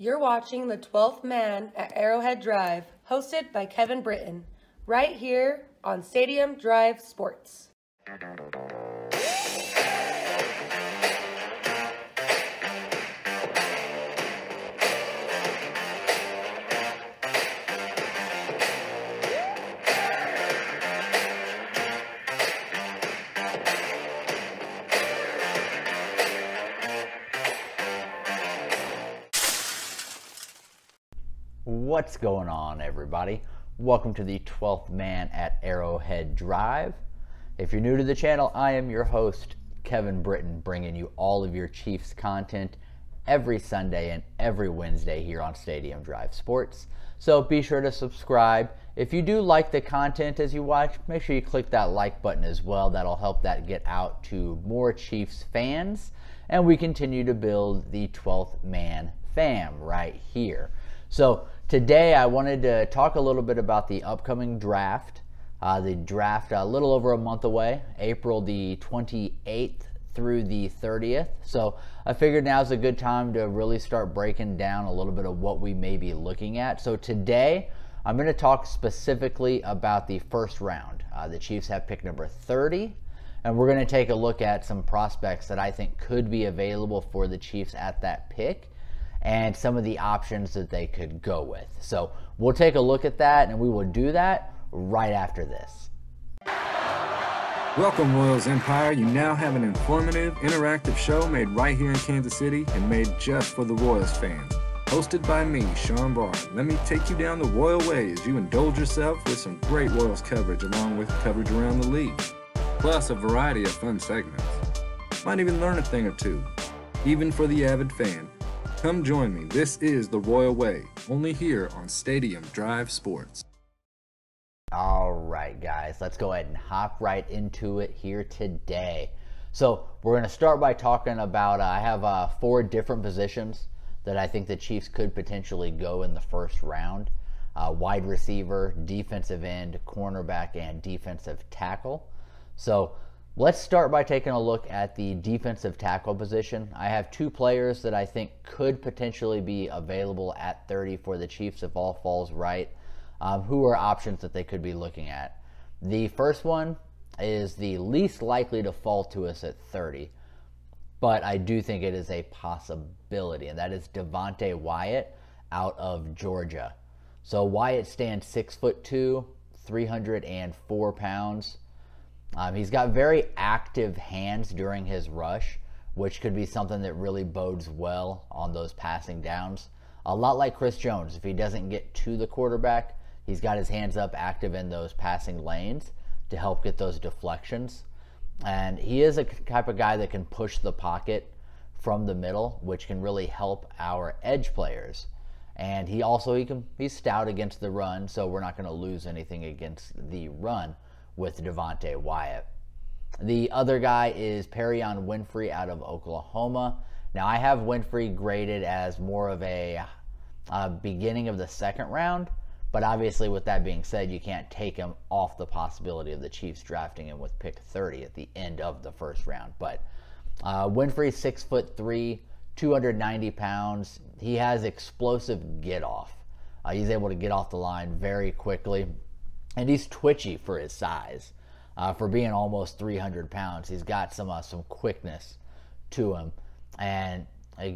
You're watching the 12th Man at Arrowhead Drive, hosted by Kevin Britton, right here on Stadium Drive Sports. What's going on, everybody? Welcome to the 12th Man at Arrowhead Drive. If you're new to the channel, I am your host, Kevin Britton, bringing you all of your Chiefs content every Sunday and every Wednesday here on Stadium Drive Sports. So be sure to subscribe. If you do like the content as you watch, make sure you click that like button as well. That'll help that get out to more Chiefs fans, and we continue to build the 12th Man fam right here. So today I wanted to talk a little bit about the upcoming draft. The draft a little over a month away, April the 28th through the 30th. So I figured now's a good time to really start breaking down a little bit of what we may be looking at. So today I'm going to talk specifically about the first round. The Chiefs have pick number 30, and we're going to take a look at some prospects that I think could be available for the Chiefs at that pick, and some of the options that they could go with. So we'll take a look at that, and we will do that right after this. Welcome, Royals Empire. You now have an informative, interactive show made right here in Kansas City and made just for the Royals fans. Hosted by me, Sean Barr. Let me take you down the Royal way as you indulge yourself with some great Royals coverage along with coverage around the league, plus a variety of fun segments. Might even learn a thing or two, even for the avid fan. Come join me. This is the Royal Way, only here on Stadium Drive Sports. All right, guys, let's go ahead and hop right into it here today. So we're going to start by talking about, I have 4 different positions that I think the Chiefs could potentially go in the first round. Wide receiver, defensive end, cornerback, and defensive tackle. So let's start by taking a look at the defensive tackle position. I have 2 players that I think could potentially be available at 30 for the Chiefs if all falls right. Who are options that they could be looking at? The first one is the least likely to fall to us at 30, but I do think it is a possibility, and that is Devonte Wyatt out of Georgia. So Wyatt stands 6'2", 304 pounds. He's got very active hands during his rush, which could be something that really bodes well on those passing downs. A lot like Chris Jones, if he doesn't get to the quarterback, he's got his hands up active in those passing lanes to help get those deflections. And he is a type of guy that can push the pocket from the middle, which can really help our edge players. And he's stout against the run, so we're not going to lose anything against the run with Devonte Wyatt. The other guy is Perion Winfrey out of Oklahoma. Now, I have Winfrey graded as more of a beginning of the second round, but obviously with that being said, you can't take him off the possibility of the Chiefs drafting him with pick 30 at the end of the first round. But Winfrey, 6'3", 290 pounds. He has explosive get off. He's able to get off the line very quickly. And he's twitchy for his size. For being almost 300 pounds, he's got some quickness to him. And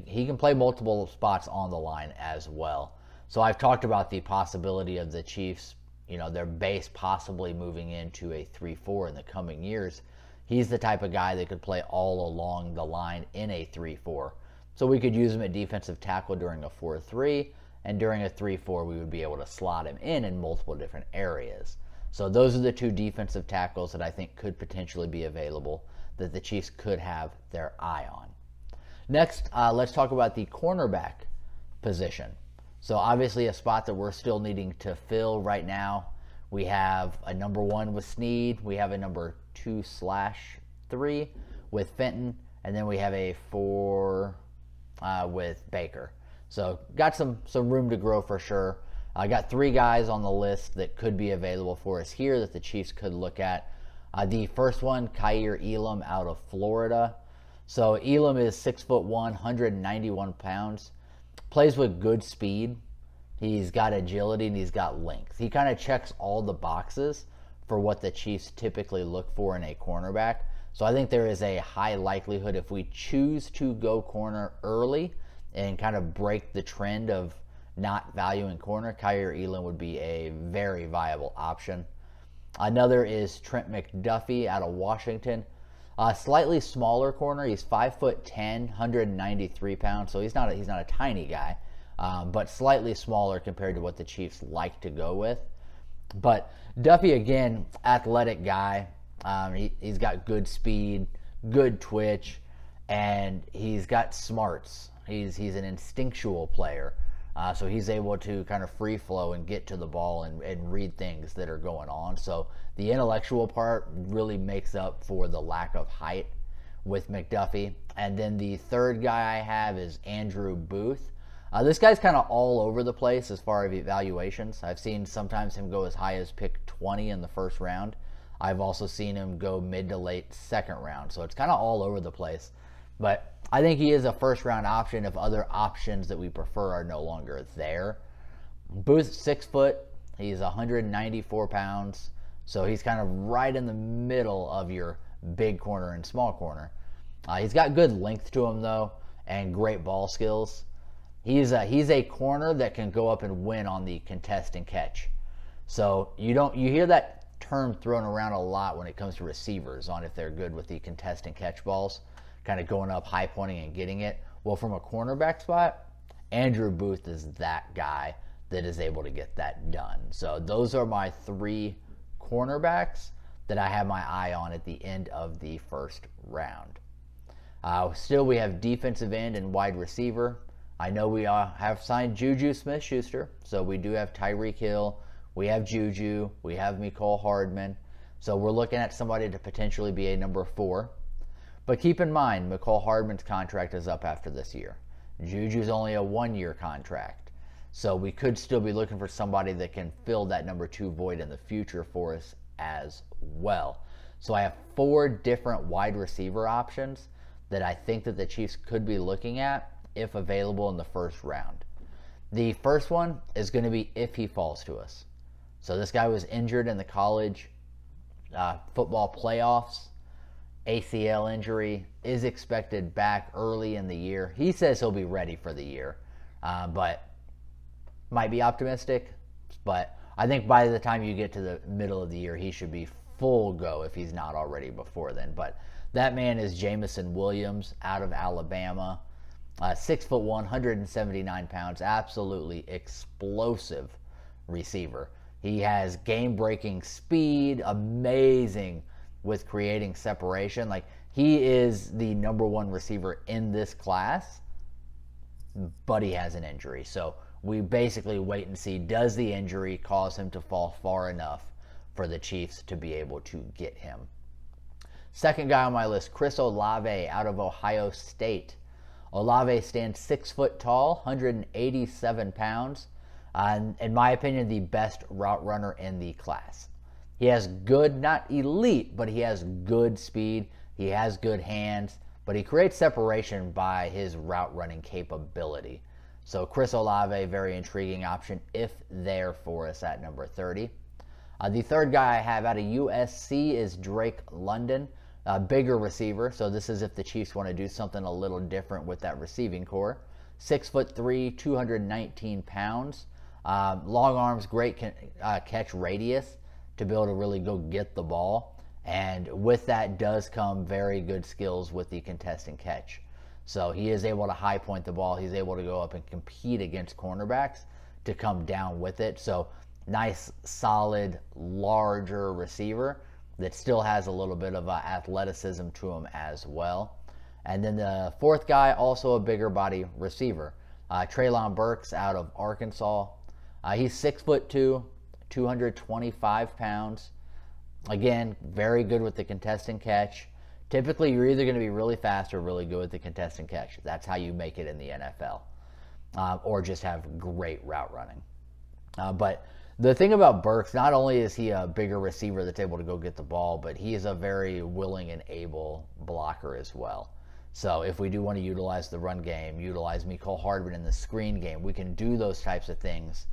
he can play multiple spots on the line as well. So I've talked about the possibility of the Chiefs, their base possibly moving into a 3-4 in the coming years. He's the type of guy that could play all along the line in a 3-4. So we could use him at defensive tackle during a 4-3. And during a 3-4, we would be able to slot him in multiple different areas. So those are the 2 defensive tackles that I think could potentially be available that the Chiefs could have their eye on. Next, let's talk about the cornerback position. So obviously a spot that we're still needing to fill right now. We have a number 1 with Snead. We have a number 2/3 with Fenton. And then we have a 4 with Baker. So got some room to grow for sure. I got 3 guys on the list that could be available for us here that the Chiefs could look at. The first one, Kaiir Elam out of Florida. So Elam is 6'1", 191 pounds. plays with good speed. He's got agility and he's got length. He kind of checks all the boxes for what the Chiefs typically look for in a cornerback. So I think there is a high likelihood if we choose to go corner early and kind of break the trend of not valuing corner, Kaiir Elam would be a very viable option. Another is Trent McDuffie out of Washington. Slightly smaller corner. He's 5'10", 193 pounds, so he's not a tiny guy, but slightly smaller compared to what the Chiefs like to go with. But Duffy, again, athletic guy. He's got good speed, good twitch, and he's got smarts. He's an instinctual player. So he's able to kind of free flow and get to the ball and read things that are going on. So the intellectual part really makes up for the lack of height with McDuffie. And then the third guy I have is Andrew Booth. This guy's kind of all over the place as far as evaluations. I've seen sometimes him go as high as pick 20 in the first round. I've also seen him go mid to late second round. So it's kind of all over the place. But I think he is a first-round option if other options that we prefer are no longer there. Booth's 6 foot. He's 194 pounds. So he's kind of right in the middle of your big corner and small corner. He's got good length to him, though, and great ball skills. He's a corner that can go up and win on the contest and catch. So you hear that term thrown around a lot when it comes to receivers on if they're good with the contest and catch balls, kind of going up, high pointing and getting it. Well, from a cornerback spot, Andrew Booth is that guy that is able to get that done. So those are my 3 cornerbacks that I have my eye on at the end of the first round. Still, we have defensive end and wide receiver. I know we have signed Juju Smith-Schuster, so we do have Tyreek Hill, we have Juju, we have Mecole Hardman. So we're looking at somebody to potentially be a number 4. But keep in mind, Mecole Hardman's contract is up after this year. Juju's only a 1-year contract. So we could still be looking for somebody that can fill that number 2 void in the future for us as well. So I have 4 different wide receiver options that I think that the Chiefs could be looking at if available in the first round. The first one is going to be if he falls to us. So this guy was injured in the college football playoffs. ACL injury, is expected back early in the year. He says he'll be ready for the year, but might be optimistic. But I think by the time you get to the middle of the year, he should be full go if he's not already before then. But that man is Jamison Williams out of Alabama. 6'1", 179 pounds, absolutely explosive receiver. He has game-breaking speed, amazing with creating separation. Like, he is the number 1 receiver in this class, but he has an injury. So we basically wait and see, does the injury cause him to fall far enough for the Chiefs to be able to get him? Second guy on my list, Chris Olave out of Ohio State. Olave stands 6 foot tall, 187 pounds. In my opinion, the best route runner in the class. He has good, not elite, but he has good speed. He has good hands, but he creates separation by his route running capability. So Chris Olave, very intriguing option if there for us at number 30. The third guy I have out of USC is Drake London, a bigger receiver. So this is if the Chiefs want to do something a little different with that receiving core. 6'3", 219 pounds. Long arms, great catch radius to be able to really go get the ball. And with that does come very good skills with the contest and catch. So he is able to high point the ball. He's able to go up and compete against cornerbacks to come down with it. So nice, solid, larger receiver that still has a little bit of athleticism to him as well. And then the fourth guy, also a bigger body receiver, Treylon Burks out of Arkansas. He's 6'2", 225 pounds. Again, very good with the contest and catch. Typically, you're either going to be really fast or really good with the contest and catch. That's how you make it in the NFL. Or just have great route running. But the thing about Burks, not only is he a bigger receiver that's able to go get the ball, but he is a very willing and able blocker as well. So if we do want to utilize the run game, utilize Mecole Hardman in the screen game, we can do those types of things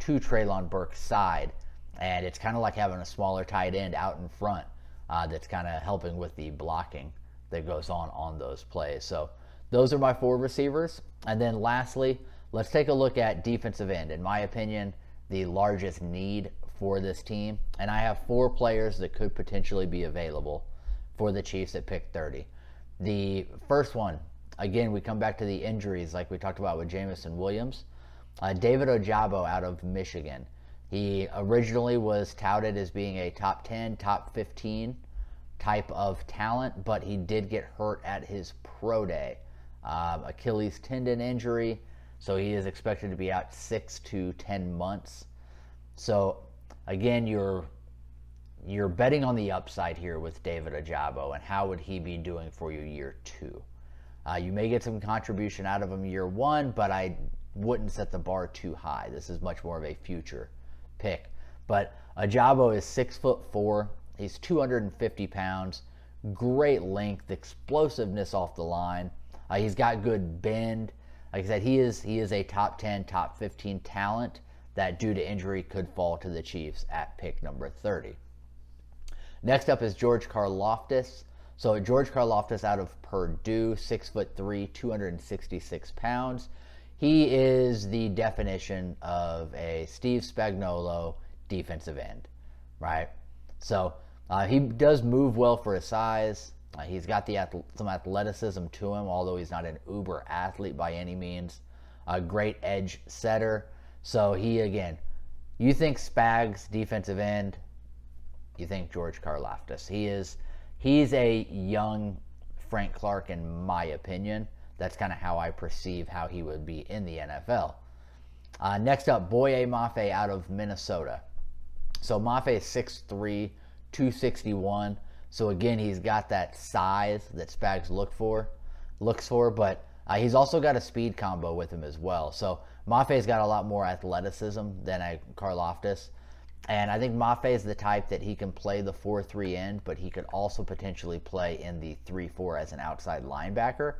to Treylon Burks' side. And it's kind of like having a smaller tight end out in front that's kind of helping with the blocking that goes on those plays. So those are my 4 receivers. And then lastly, let's take a look at defensive end. In my opinion, the largest need for this team. And I have 4 players that could potentially be available for the Chiefs at pick 30. The first one, again, we come back to the injuries like we talked about with Jamison Williams. David Ojabo out of Michigan. He originally was touted as being a top 10, top 15 type of talent, but he did get hurt at his pro day. Achilles tendon injury, so he is expected to be out 6 to 10 months. So again, you're betting on the upside here with David Ojabo, and how would he be doing for you year 2? You may get some contribution out of him year 1, but I wouldn't set the bar too high. This is much more of a future pick. But Ojabo is 6'4". He's 250 pounds. Great length, explosiveness off the line. He's got good bend. Like I said, he is a top 10, top 15 talent that due to injury could fall to the Chiefs at pick number 30. Next up is George Karlaftis. So George Karlaftis out of Purdue, 6'3", 266 pounds. He is the definition of a Steve Spagnuolo defensive end, right? So he does move well for his size. He's got some athleticism to him, although he's not an uber athlete by any means. A great edge setter. So he, again, you think Spags defensive end, you think George Karlaftis. He's a young Frank Clark in my opinion. That's kind of how I perceive how he would be in the NFL. Next up, Boye Mafe out of Minnesota. So Mafe is 6'3", 261. So again, he's got that size that Spags looks for, but he's also got a speed combo with him as well. So Mafe's got a lot more athleticism than Karlaftis. And I think Mafe is the type that he can play the 4-3 end, but he could also potentially play in the 3-4 as an outside linebacker,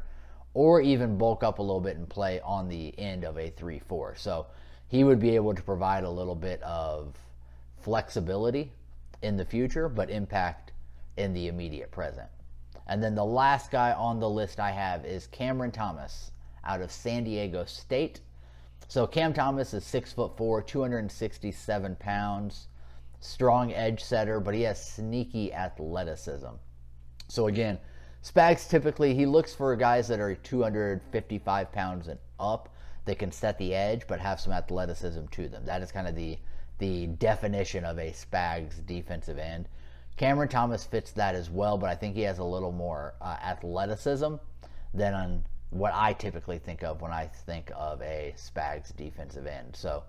or even bulk up a little bit and play on the end of a 3-4. So he would be able to provide a little bit of flexibility in the future, but impact in the immediate present. And then the last guy on the list I have is Cameron Thomas out of San Diego State. So Cam Thomas is 6'4", 267 pounds, strong edge setter, but he has sneaky athleticism. So again, Spags typically, he looks for guys that are 255 pounds and up that can set the edge but have some athleticism to them. That is kind of the definition of a Spags defensive end. Cameron Thomas fits that as well, but I think he has a little more athleticism than on what I typically think of when I think of a Spags defensive end. So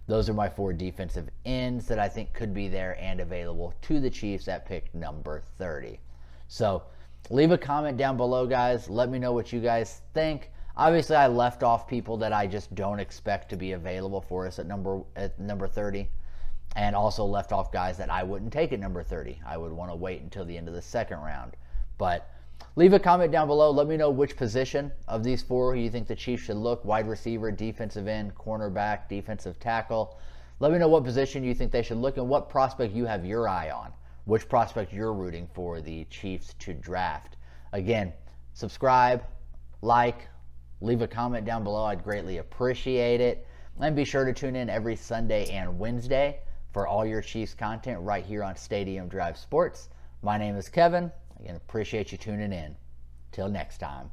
those are my 4 defensive ends that I think could be there and available to the Chiefs at pick number 30. So leave a comment down below, guys. Let me know what you guys think. Obviously, I left off people that I just don't expect to be available for us at number 30. And also left off guys that I wouldn't take at number 30. I would want to wait until the end of the second round. But leave a comment down below. Let me know which position of these 4 you think the Chiefs should look. Wide receiver, defensive end, cornerback, defensive tackle. Let me know what position you think they should look and what prospect you have your eye on. Which prospect you're rooting for the Chiefs to draft. Again, subscribe, like, leave a comment down below. I'd greatly appreciate it. And be sure to tune in every Sunday and Wednesday for all your Chiefs content right here on Stadium Drive Sports. My name is Kevin. Again, appreciate you tuning in. Till next time.